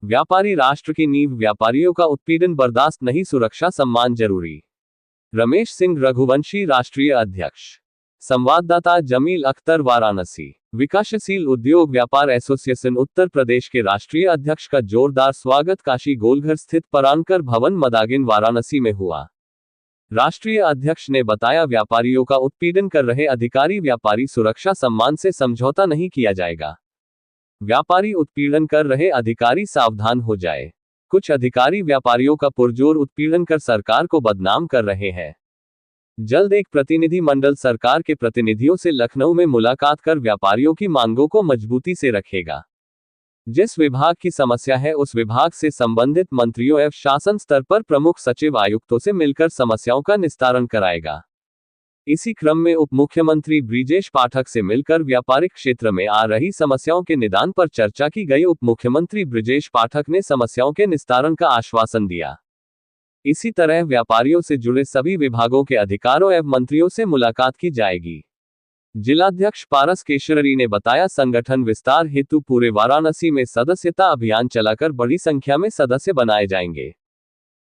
व्यापारी राष्ट्र की नींव, व्यापारियों का उत्पीड़न बर्दाश्त नहीं, सुरक्षा सम्मान जरूरी। रमेश सिंह रघुवंशी, राष्ट्रीय अध्यक्ष। संवाददाता जमील अख्तर, वाराणसी। विकासशील उद्योग व्यापार एसोसिएशन उत्तर प्रदेश के राष्ट्रीय अध्यक्ष का जोरदार स्वागत काशी गोलघर स्थित परानकर भवन मदागिन, वाराणसी में हुआ। राष्ट्रीय अध्यक्ष ने बताया, व्यापारियों का उत्पीड़न कर रहे अधिकारी, व्यापारी सुरक्षा सम्मान से समझौता नहीं किया जाएगा। व्यापारी उत्पीड़न कर रहे अधिकारी सावधान हो जाए। कुछ अधिकारी व्यापारियों का पुरजोर उत्पीड़न कर सरकार को बदनाम कर रहे हैं। जल्द एक प्रतिनिधि मंडल सरकार के प्रतिनिधियों से लखनऊ में मुलाकात कर व्यापारियों की मांगों को मजबूती से रखेगा। जिस विभाग की समस्या है उस विभाग से संबंधित मंत्रियों एवं शासन स्तर पर प्रमुख सचिव, आयुक्तों से मिलकर समस्याओं का निस्तारण कराएगा। इसी क्रम में उप मुख्यमंत्री ब्रिजेश पाठक से मिलकर व्यापारिक क्षेत्र में आ रही समस्याओं के निदान पर चर्चा की गई। उप मुख्यमंत्री ब्रिजेश पाठक ने समस्याओं के निस्तारण का आश्वासन दिया। इसी तरह व्यापारियों से जुड़े सभी विभागों के अधिकारों एवं मंत्रियों से मुलाकात की जाएगी। जिलाध्यक्ष पारस केशरी ने बताया, संगठन विस्तार हेतु पूरे वाराणसी में सदस्यता अभियान चलाकर बड़ी संख्या में सदस्य बनाए जाएंगे।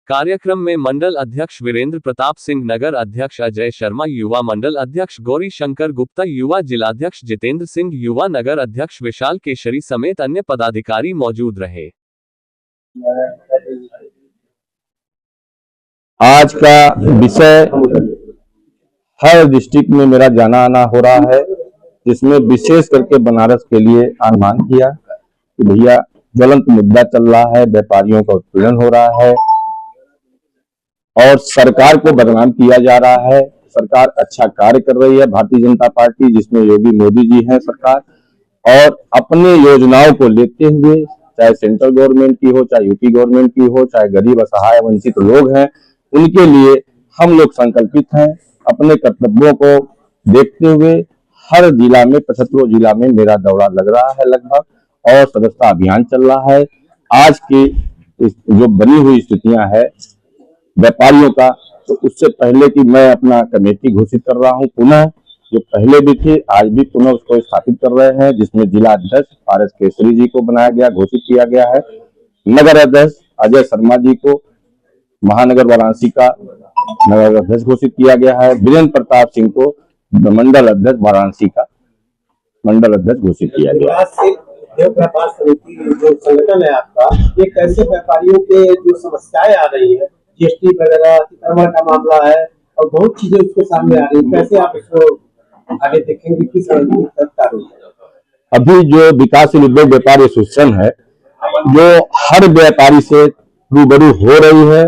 कार्यक्रम में मंडल अध्यक्ष वीरेंद्र प्रताप सिंह, नगर अध्यक्ष अजय शर्मा, युवा मंडल अध्यक्ष गौरी शंकर गुप्ता, युवा जिलाध्यक्ष जितेंद्र सिंह, युवा नगर अध्यक्ष विशाल केशरी समेत अन्य पदाधिकारी मौजूद रहे। आज का विषय हर डिस्ट्रिक्ट में मेरा जाना आना हो रहा है, जिसमें विशेष करके बनारस के लिए आह्वान किया कि भैया ज्वलंत मुद्दा चल रहा है, व्यापारियों का उत्पीड़न हो रहा है और सरकार को बदनाम किया जा रहा है। सरकार अच्छा कार्य कर रही है, भारतीय जनता पार्टी जिसमें योगी मोदी जी हैं सरकार, और अपने योजनाओं को लेते हुए, चाहे सेंट्रल गवर्नमेंट की हो, चाहे यूपी गवर्नमेंट की हो, चाहे गरीब असहाय वंचित लोग हैं, उनके लिए हम लोग संकल्पित हैं। अपने कर्तव्यों को देखते हुए हर जिला में, 75 जिला में मेरा दौरा लग रहा है लगभग, और सदस्यता अभियान चल रहा है। आज की जो बनी हुई स्थितियां है व्यापारियों का, तो उससे पहले कि मैं अपना कमेटी घोषित कर रहा हूं, पुनः जो पहले भी थी आज भी पुनः उसको स्थापित कर रहे हैं, जिसमें जिला अध्यक्ष पारस केशरी जी को बनाया गया, घोषित किया गया है। नगर अध्यक्ष अजय शर्मा जी को महानगर वाराणसी का नगर अध्यक्ष घोषित किया गया है। वीरेंद्र प्रताप सिंह को मंडल अध्यक्ष वाराणसी का मंडल अध्यक्ष घोषित किया गया है। व्यापार समिति जो संगठन है आपका, ये कैसे व्यापारियों के जो समस्याएं आ रही है, जीएसटी वगैरह, अतिक्रमण का मामला है और बहुत चीजें उसके सामने आ रही है, कैसे आप इसको आगे देखेंगे, किस अभी जो विकासशील उद्योग व्यापार एसोसिएशन है, जो हर व्यापारी से रूबरू हो रही है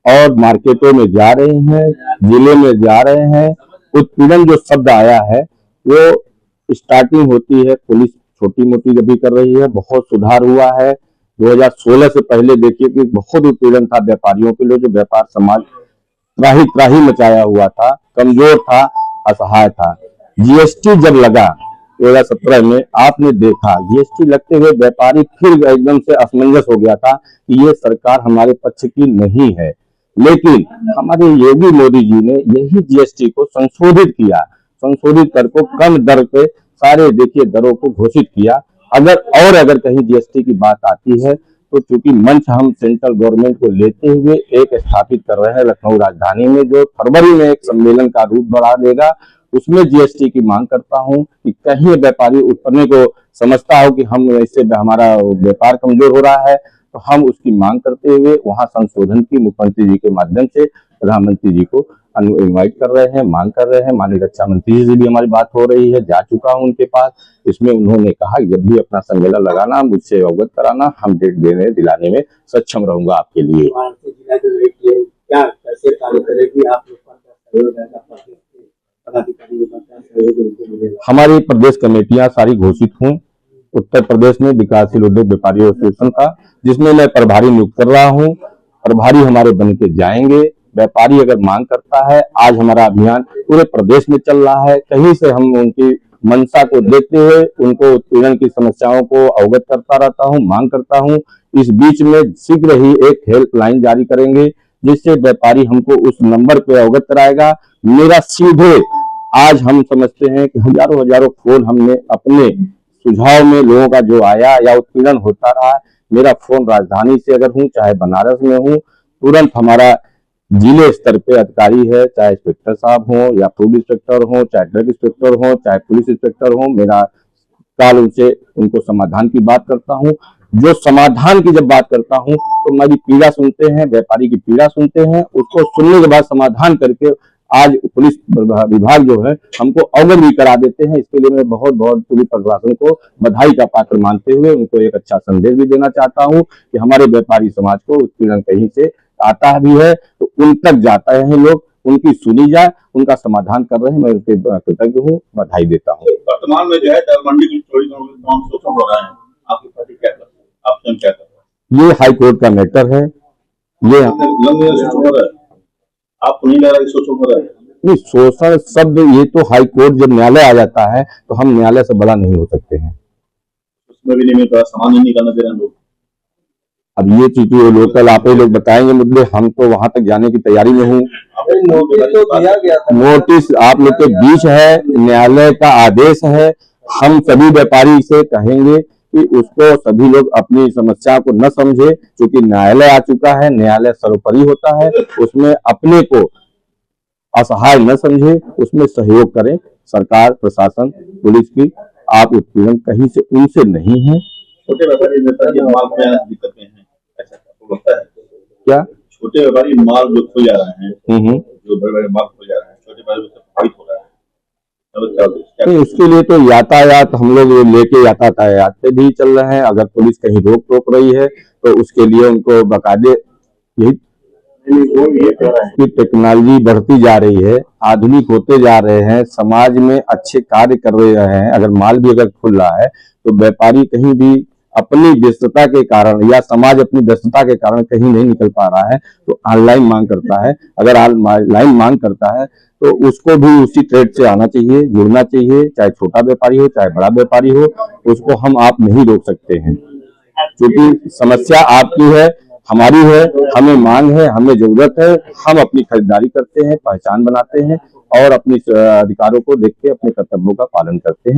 और मार्केटों में जा रहे हैं, जिले में जा रहे हैं। उत्पीड़न जो शब्द आया है वो स्टार्टिंग होती है, पुलिस छोटी मोटी जब भी कर रही है, बहुत सुधार हुआ है। 2016 से पहले देखिए कि बहुत उत्पीड़न था व्यापारियों के लिए, जो व्यापार समाज त्राही त्राही मचाया हुआ था, कमजोर था, असहाय था। जीएसटी जब लगा 2017 में, आपने देखा जीएसटी लगते हुए व्यापारी फिर एकदम से असमंजस हो गया था कि ये सरकार हमारे पक्ष की नहीं है। लेकिन हमारे योगी मोदी जी ने यही जीएसटी को संशोधित किया, संशोधित कर को कम दर पे सारे देखिए दरों को घोषित किया। अगर कहीं जीएसटी की बात आती है तो चूंकि मंच हम सेंट्रल गवर्नमेंट को लेते हुए एक स्थापित कर रहे हैं लखनऊ राजधानी में, जो फरवरी में एक सम्मेलन का रूप बढ़ा देगा, उसमें जीएसटी की मांग करता हूं कि कहीं व्यापारी उत्पन्न को समझता हो कि हम इससे हमारा व्यापार कमजोर हो रहा है, तो हम उसकी मांग करते हुए वहां संशोधन की मुख्यमंत्री जी के माध्यम से प्रधानमंत्री जी को इनवाइट कर रहे हैं, मांग कर रहे हैं। माननीय रक्षा मंत्री जी से भी हमारी बात हो रही है, जा चुका हूं उनके पास। इसमें उन्होंने कहा जब भी अपना सम्मेलन लगाना, मुझसे अवगत कराना, हम डेट दिलाने में सक्षम रहूंगा आपके लिए। हमारी प्रदेश कमेटियां सारी घोषित हुई उत्तर प्रदेश में विकासशील उद्योग व्यापारी एसोसिएशन का, जिसमें मैं प्रभारी नियुक्त कर रहा हूं। प्रभारी हमारे बन के जाएंगे। व्यापारी अगर मांग करता है, आज हमारा अभियान पूरे प्रदेश में चल रहा है, कहीं से हम उनकी मंशा को देखते हुए उनको उत्पीड़न की समस्याओं को अवगत करता रहता हूं, मांग करता हूं। इस बीच में शीघ्र ही एक हेल्पलाइन जारी करेंगे, जिससे व्यापारी हमको उस नंबर पे अवगत कराएगा। मेरा सीधे आज हम समझते हैं कि हजारों फोन हमने अपने सुझाव में लोगों का जो आया या उत्पीड़न होता रहा, मेरा फोन राजधानी से अगर हूँ, चाहे बनारस में हूँ, तुरंत हमारा जिले स्तर पे अधिकारी है, चाहे इंस्पेक्टर साहब हो या फूड इंस्पेक्टर हो, चाहे ड्रग इंस्पेक्टर हो, चाहे पुलिस इंस्पेक्टर हो, मेरा काल उनसे उनको समाधान की बात करता हूँ। जो समाधान की जब बात करता हूँ तो मेरी पीड़ा सुनते हैं, व्यापारी की पीड़ा सुनते हैं, उसको सुनने के बाद समाधान करके आज पुलिस विभाग जो है हमको अवगत भी करा देते हैं। इसके लिए मैं बहुत बहुत पुलिस प्रशासन को बधाई का पात्र मानते हुए उनको एक अच्छा संदेश भी देना चाहता हूँ कि हमारे व्यापारी समाज को उत्पीड़न कहीं से आता भी है तो उन तक जाता है, लोग उनकी सुनी जाए, उनका समाधान कर रहे हैं, मैं उनके कृतज्ञ हूँ, बधाई देता हूँ। वर्तमान में जो है दाल मंडी की चोरी तमाम शोषण हो रहा है, आपकी पार्टी क्या करती है, आप स्वयं क्या करते हैं? ये हाई कोर्ट का मैटर है, ये शोषण हो रहा है, आपको नहीं लग रहा है शोषण हो रहा है? नहीं, शोषण शब्द ये तो हाई कोर्ट जब न्यायालय आ जाता है तो हम न्यायालय से बड़ा नहीं हो सकते हैं। उसमें भी नहीं मिल रहा, सामान नहीं करना दे रहे हैं लोग। अब ये चीज लोकल आप ही लोग बताएंगे मुद्दे, हम तो वहां तक जाने की तैयारी में हूँ। नोटिस तो दिया गया था, नोटिस आप लोग के बीच है, न्यायालय का आदेश है। हम सभी व्यापारी से कहेंगे कि उसको सभी लोग अपनी समस्या को न समझे, क्योंकि न्यायालय आ चुका है, न्यायालय सर्वोपरि होता है, उसमें अपने को असहाय न समझे, उसमें सहयोग करें। सरकार, प्रशासन, पुलिस की आप उत्पीड़न कहीं से उनसे नहीं है। छोटे व्यापारी माल खो जाने की दिक्कतें हैं, ऐसा आपको लगता है क्या? छोटे व्यापारी माल जो खो जा रहे हैं, जो बड़े बड़े माल खो जा रहे हैं, छोटे व्यापारी उससे प्रभावित हो रहा है, नहीं, उसके लिए तो यातायात हम लोग लेके यातायात पे भी चल रहे हैं। अगर पुलिस कहीं रोक टोक रही है तो उसके लिए उनको बाकायदे यही कि टेक्नोलॉजी बढ़ती जा रही है, आधुनिक होते जा रहे हैं, समाज में अच्छे कार्य कर रहे हैं। अगर माल भी अगर खुल रहा है तो व्यापारी कहीं भी अपनी व्यस्तता के कारण या समाज अपनी व्यस्तता के कारण कहीं नहीं निकल पा रहा है तो ऑनलाइन मांग करता है। अगर ऑनलाइन मांग करता है तो उसको भी उसी ट्रेड से आना चाहिए, जुड़ना चाहिए, चाहे छोटा व्यापारी हो चाहे बड़ा व्यापारी हो, उसको हम आप नहीं रोक सकते हैं, क्योंकि समस्या आपकी है, हमारी है, हमें मांग है, हमें जरूरत है, हम अपनी खरीदारी करते हैं, पहचान बनाते हैं और अपनी अधिकारों को देख के अपने कर्तव्यों का पालन करते हैं।